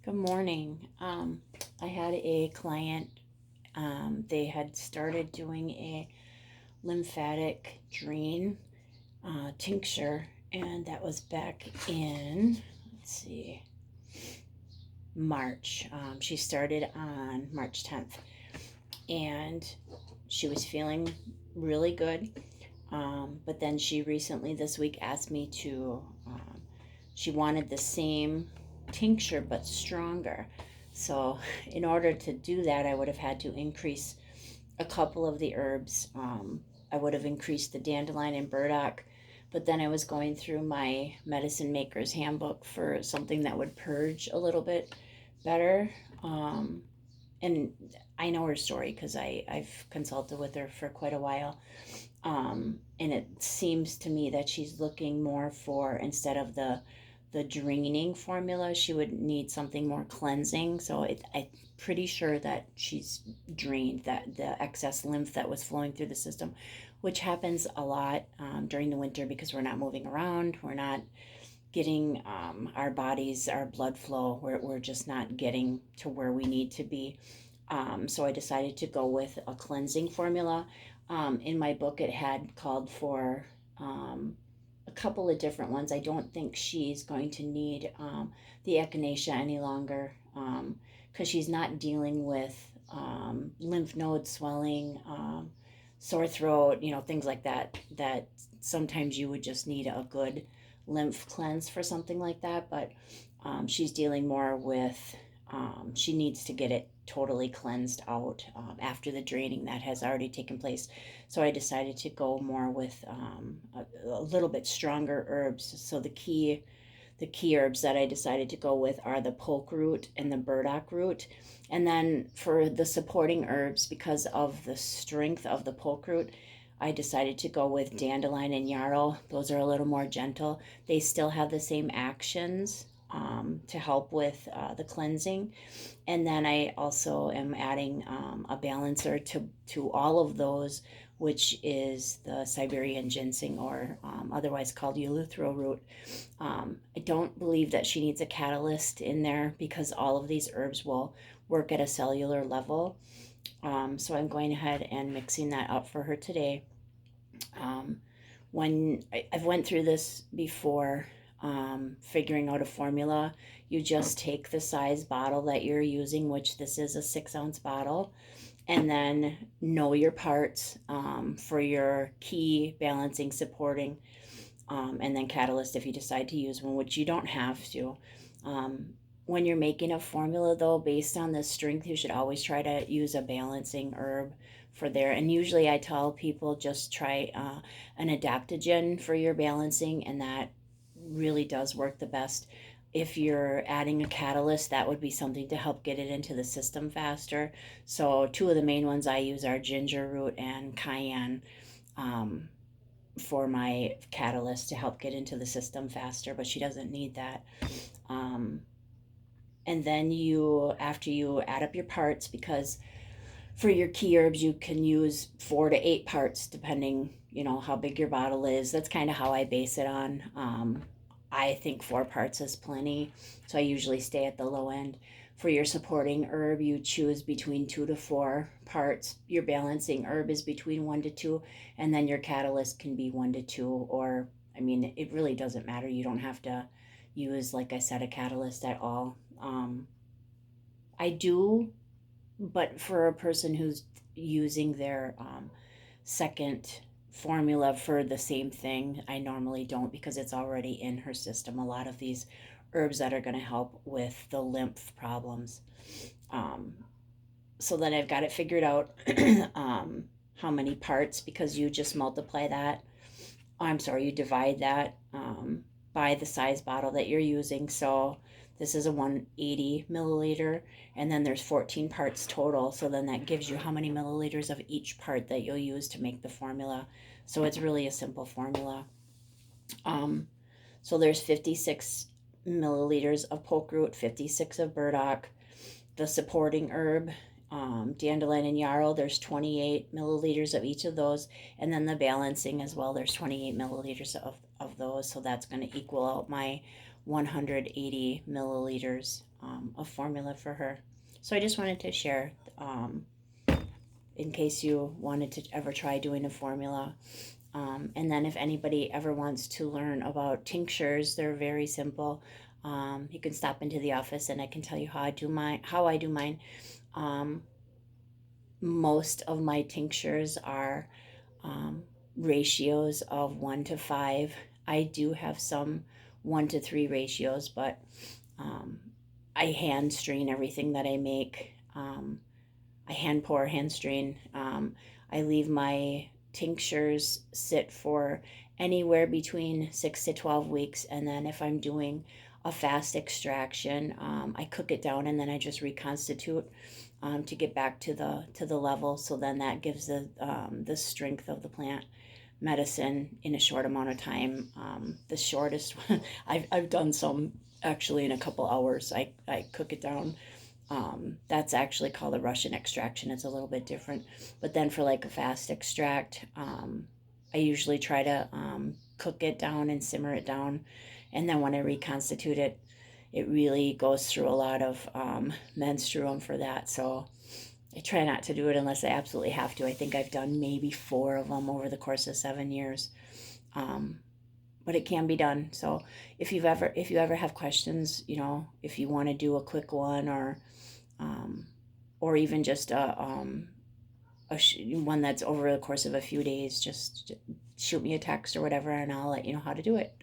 Good morning. I had a client. They had started doing a lymphatic drain tincture, and that was back in, let's see, March. She started on March 10th, and she was feeling really good. But then she recently, this week, asked me to, she wanted the same tincture but stronger. So, in order to do that, I would have had to increase a couple of the herbs. I would have increased the dandelion and burdock, but then I was going through my medicine maker's handbook for something that would purge a little bit better. And I know her story because I've consulted with her for quite a while. And it seems to me that she's looking more for, instead of the draining formula, she would need something more cleansing. So I'm pretty sure that she's drained that the excess lymph that was flowing through the system, which happens a lot during the winter because we're not moving around. We're not getting our bodies, our blood flow. We're just not getting to where we need to be. So I decided to go with a cleansing formula. In my book, it had called for a couple of different ones. I don't think she's going to need the echinacea any longer because she's not dealing with lymph node swelling, sore throat, things like that. That sometimes you would just need a good lymph cleanse for something like that. But she's dealing more with, she needs to get it totally cleansed out after the draining that has already taken place. So I decided to go more with a little bit stronger herbs. So the key herbs that I decided to go with are the poke root and the burdock root. And then for the supporting herbs, because of the strength of the poke root, I decided to go with dandelion and yarrow. Those are a little more gentle. They still have the same actions to help with the cleansing. And then I also am adding a balancer to all of those, which is the Siberian ginseng, or otherwise called eleuthero root. I don't believe that she needs a catalyst in there because all of these herbs will work at a cellular level. So I'm going ahead and mixing that up for her today. When I've went through this before, figuring out a formula, you just take the size bottle that you're using, which this is a 6-ounce bottle, and then know your parts for your key, balancing, supporting, and then catalyst if you decide to use one, which you don't have to. When you're making a formula, though, based on the strength, you should always try to use a balancing herb for there. And usually I tell people just try an adaptogen for your balancing, and that really does work the best. If you're adding a catalyst, that would be something to help get it into the system faster. So two of the main ones I use are ginger root and cayenne for my catalyst to help get into the system faster, but she doesn't need that. Um, and then after you add up your parts, because for your key herbs you can use 4 to 8 parts depending how big your bottle is. That's kind of how I base it on. I think 4 parts is plenty, so I usually stay at the low end. For your supporting herb, you choose between 2 to 4 parts. Your balancing herb is between 1 to 2, and then your catalyst can be 1 to 2. Or, I mean, it really doesn't matter. You don't have to use, like I said, a catalyst at all. I do, but for a person who's using their second formula for the same thing, I normally don't, because it's already in her system. A lot of these herbs that are going to help with the lymph problems. Um, so then I've got it figured out how many parts, because you just multiply that. I'm sorry, you divide that by the size bottle that you're using. So this is a 180 milliliter, and then there's 14 parts total. So then that gives you how many milliliters of each part that you'll use to make the formula. So it's really a simple formula. So there's 56 milliliters of poke root, 56 of burdock, the supporting herb, dandelion and yarrow, there's 28 milliliters of each of those, and then the balancing as well, there's 28 milliliters of those. So that's going to equal out my 180 milliliters of formula for her. So I just wanted to share in case you wanted to ever try doing a formula. And then if anybody ever wants to learn about tinctures, they're very simple. You can stop into the office and I can tell you how I do mine. Um, Most of my tinctures are um, ratios of 1 to 5. I do have some 1 to 3 ratios, but um, I hand strain everything that I make. I hand pour, hand strain. I leave my tinctures sit for anywhere between 6 to 12 weeks, and then if I'm doing a fast extraction, I cook it down and then I just reconstitute to get back to the level. So then that gives the strength of the plant medicine in a short amount of time. The shortest one, I've done some actually in a couple hours. I cook it down. That's actually called a Russian extraction. It's a little bit different. But then for like a fast extract, I usually try to cook it down and simmer it down. And then when I reconstitute it, it really goes through a lot of menstruum for that. So I try not to do it unless I absolutely have to. I think I've done maybe 4 of them over the course of 7 years. Um, but it can be done. So if you ever have questions, if you want to do a quick one um, or even just one that's over the course of a few days, just shoot me a text or whatever, and I'll let you know how to do it.